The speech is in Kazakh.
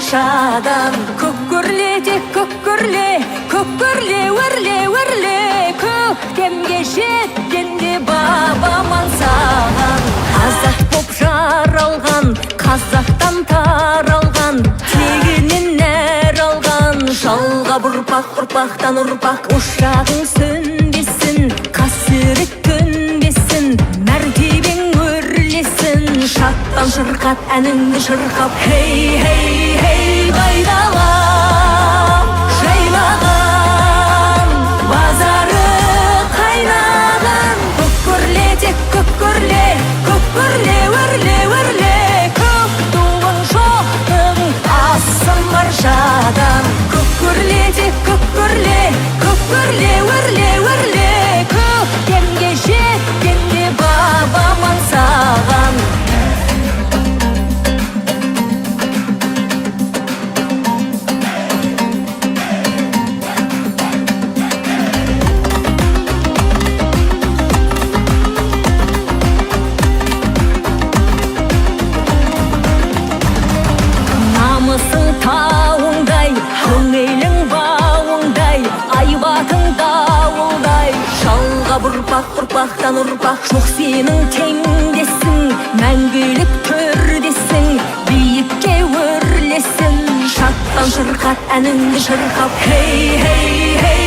баршадан. Көккөрле, көккөрле, өрле, көктемге жеткенде бабаман саған. Қазақ боп жаралған, қазақтан таралған, тегінен нәр алған, жалға ұрпақтан ұрпақ. Ошағың сөнбесін, қасірет көнбесін, мәртебең өрлесін, шаттан шырқат әніңді шырқап. Хей, хей, хей, байдала жайлаған, базары қайнаған. Көккөрле, өрле, көк туың жоқтың асын баршадан. Көккөрле, өрле, көктемге жеткенде бабаман саған. Намысың тауыңдай, көңілің бауыңдай, айбатың дауылдай, жалға ұрпақтан ұрпақ. Жоқ сенің теңдесің, мәңгілік төрдесің, биікке өрлесін, шаттан шырқат әніңді шырқап. Хей, хей, хей,